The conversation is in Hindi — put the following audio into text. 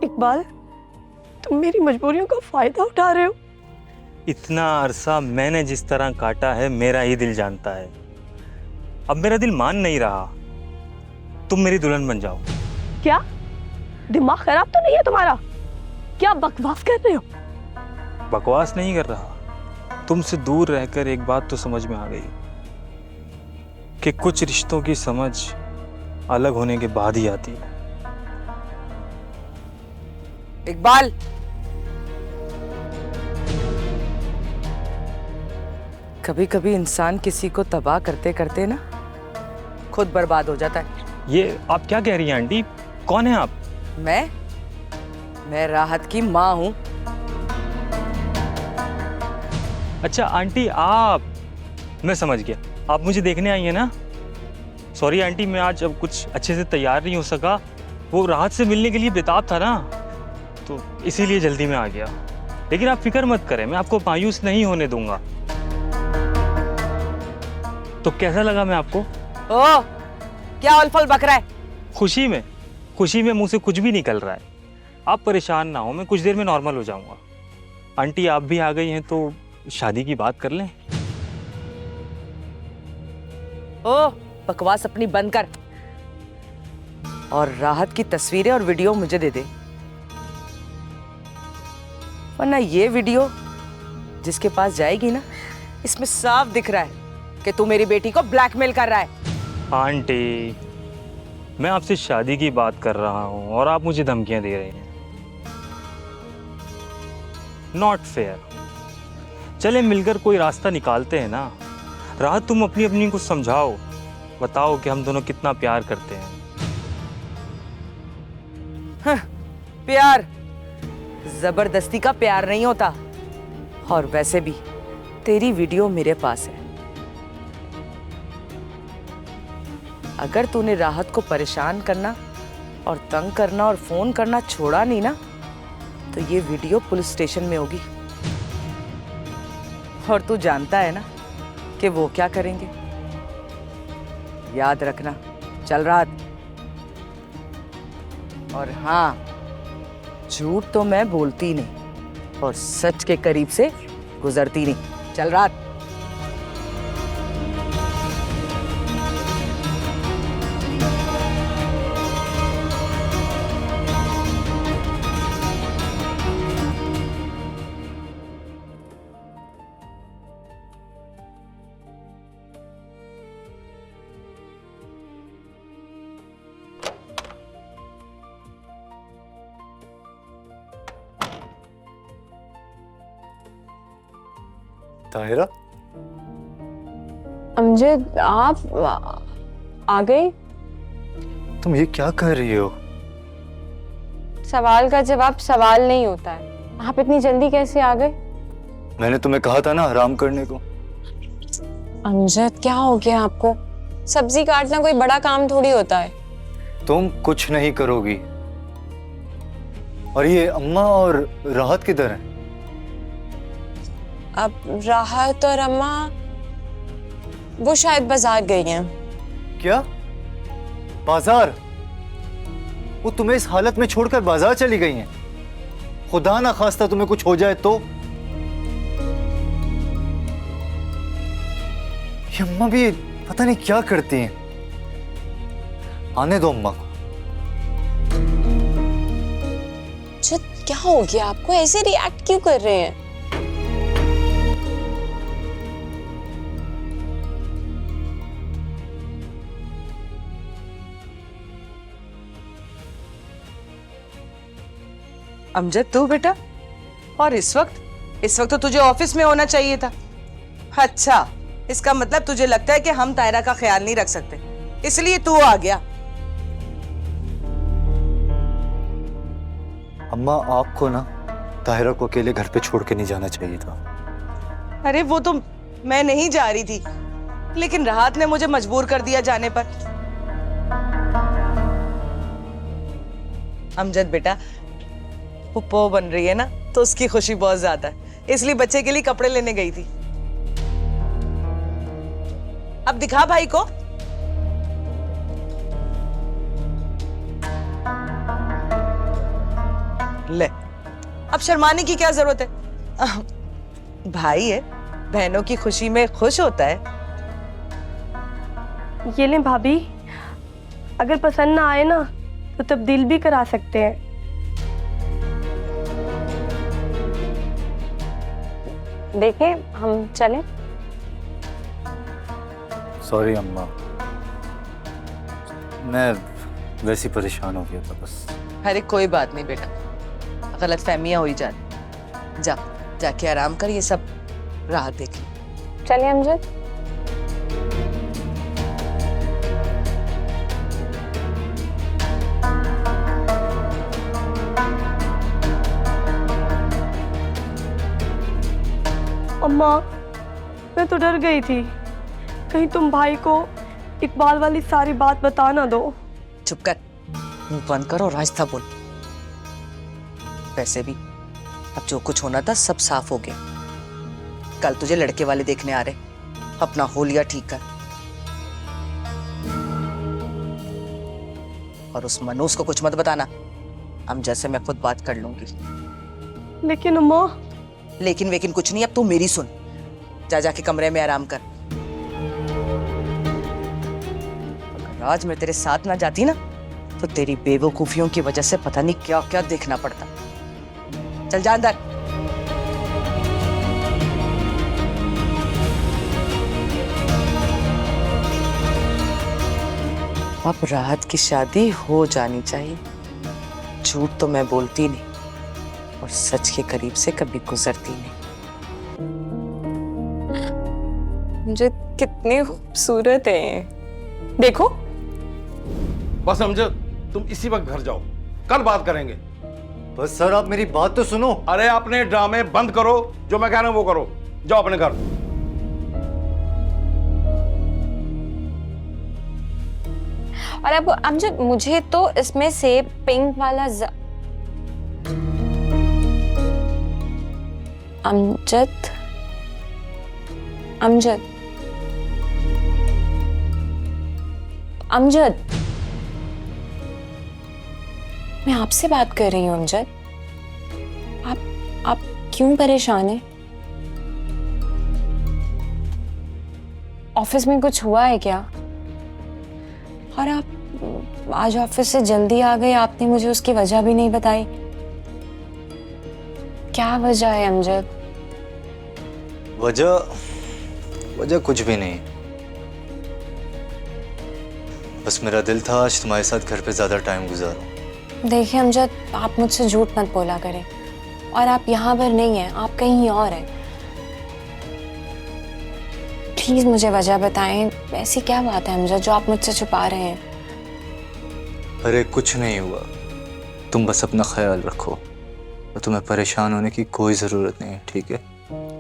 इकबाल, तुम मेरी मजबूरियों का फायदा उठा रहे हो। इतना अरसा मैंने जिस तरह काटा है मेरा ही दिल जानता है। अब मेरा दिल मान नहीं रहा, तुम मेरी दुल्हन बन जाओ। क्या दिमाग खराब तो नहीं है तुम्हारा? क्या बकवास कर रहे हो? बकवास नहीं कर रहा, तुमसे दूर रहकर एक बात तो समझ में आ गई कि कुछ रिश्तों की समझ अलग होने के बाद ही आती है। इकबाल, कभी कभी इंसान किसी को तबाह करते करते ना खुद बर्बाद हो जाता है। ये आप क्या कह रही हैं आंटी? कौन है आप? मैं राहत की माँ हूँ। अच्छा आंटी आप, मैं समझ गया, आप मुझे देखने आई हैं ना। सॉरी आंटी, मैं आज अब कुछ अच्छे से तैयार नहीं हो सका। वो राहत से मिलने के लिए बेताब था ना, तो इसीलिए जल्दी में आ गया। लेकिन आप फिक्र मत करें, मैं आपको मायूस नहीं होने दूंगा। तो कैसा लगा मैं आपको? ओ, क्या उलफल बक रहा है? खुशी में मुंह से कुछ भी निकल रहा है। आप परेशान ना हो, मैं कुछ देर में नॉर्मल हो जाऊंगा। आंटी आप भी आ गई हैं तो शादी की बात कर लें। ओ, बकवास अपनी बंद कर और राहत की तस्वीरें और वीडियो मुझे दे दे, वरना ये वीडियो जिसके पास जाएगी ना, इसमें साफ दिख रहा है कि तू मेरी बेटी को ब्लैकमेल कर रहा है। आंटी, मैं आपसे शादी की बात कर रहा हूं और आप मुझे धमकियां दे रहे हैं। Not fair. चले मिलकर कोई रास्ता निकालते हैं ना। राहत, तुम अपनी अपनी को समझाओ, बताओ कि हम दोनों कितना प्यार करते हैं। हाँ, प्यार जबरदस्ती का प्यार नहीं होता। और वैसे भी तेरी वीडियो मेरे पास है। अगर तूने राहत को परेशान करना और तंग करना और फोन करना छोड़ा नहीं ना, तो ये वीडियो पुलिस स्टेशन में होगी। और तू जानता है ना कि वो क्या करेंगे। याद रखना। चल राहत। और हाँ, झूठ तो मैं बोलती नहीं और सच के करीब से गुजरती नहीं। चल राहत। ताहिरा, अमजद, आप आ गए? तुम ये क्या कह रही हो? सवाल का जवाब सवाल नहीं होता है। आप इतनी जल्दी कैसे आ गए? मैंने तुम्हें कहा था ना आराम करने को। अमजद, क्या हो गया आपको? सब्जी काटना कोई बड़ा काम थोड़ी होता है। तुम कुछ नहीं करोगी। और ये अम्मा और राहत किधर हैं? अब राहत और अम्मा वो शायद बाजार गई हैं। क्या बाजार? वो तुम्हें इस हालत में छोड़कर बाजार चली गई हैं? खुदा ना खास्ता तुम्हें कुछ हो जाए तो? ये अम्मा भी पता नहीं क्या करती हैं। आने दो अम्मा को। क्या हो गया आपको? ऐसे रिएक्ट क्यों कर रहे हैं? अमजद, तू बेटा? और इस वक्त तो तुझे ऑफिस में होना चाहिए था। अच्छा, इसका मतलब तुझे लगता है कि हम तायरा का ख्याल नहीं रख सकते, इसलिए तू आ गया। अम्मा, आपको ना ताहिरा को अकेले घर पे छोड़ के नहीं जाना चाहिए था। अरे वो तो मैं नहीं जा रही थी, लेकिन राहत ने मुझे मजबूर कर दिया जाने पर। अमजद बेटा, पुप्पो बन रही है ना, तो उसकी खुशी बहुत ज्यादा है, इसलिए बच्चे के लिए कपड़े लेने गई थी। अब दिखा भाई को। ले, अब शर्माने की क्या जरूरत है? भाई है, बहनों की खुशी में खुश होता है। ये लें भाभी, अगर पसंद ना आए ना तो तब्दील भी करा सकते हैं। देखें, हम चलें? सॉरी अम्मा, मैं वैसे ही परेशान हो गया था बस। अरे कोई बात नहीं बेटा, गलत फहमियां हो ही जाती। जाके आराम कर, ये सब राहत देख। चलिए अमजद। अम्मा, मैं तो डर गई थी, कहीं तुम भाई को इकबाल वाली सारी बात बता ना दो। चुप कर, मुंह बंद कर और आहिस्ता बोल। वैसे भी अब जो कुछ होना था सब साफ हो गया। कल तुझे लड़के वाले देखने आ रहे, अपना होलिया ठीक कर। और उस मनोज को कुछ मत बताना, हम जैसे मैं खुद बात कर लूंगी। लेकिन अम्मा। लेकिन वेकिन कुछ नहीं, अब तू मेरी सुन। जाके कमरे में आराम कर। अगर आज मैं तेरे साथ ना जाती ना तो तेरी बेवकूफियों की वजह से पता नहीं क्या क्या देखना पड़ता। चल जा अंदर। अब राहत की शादी हो जानी चाहिए। झूठ तो मैं बोलती नहीं और सच के करीब से कभी गुजरती नहीं। मुझे कितने खूबसूरत है, देखो। बस अमजद, तुम इसी वक्त घर जाओ, कल बात करेंगे। बस सर, आप मेरी बात तो सुनो। अरे अपने ड्रामे बंद करो, जो मैं कह रहा हूं वो करो। जाओ अपने घर। और अब अमजद, मुझे तो इसमें से पिंक वाला अमजद अमजद अमजद, मैं आपसे बात कर रही हूँ अमजद। आप क्यों परेशान हैं? ऑफिस में कुछ हुआ है क्या? और आप आज ऑफिस से जल्दी आ गए, आपने मुझे उसकी वजह भी नहीं बताई। क्या वजह है अमजद? वजह कुछ भी नहीं, बस मेरा दिल था आज तुम्हारे साथ घर पे ज्यादा टाइम गुजारूं। देखिए अमजद, आप मुझसे झूठ मत बोला करें। और आप यहाँ पर नहीं हैं, आप कहीं और हैं। प्लीज मुझे वजह बताएं, ऐसी क्या बात है अमजद जो आप मुझसे छुपा रहे हैं? अरे कुछ नहीं हुआ, तुम बस अपना ख्याल रखो और तुम्हें परेशान होने की कोई ज़रूरत नहीं है, ठीक है?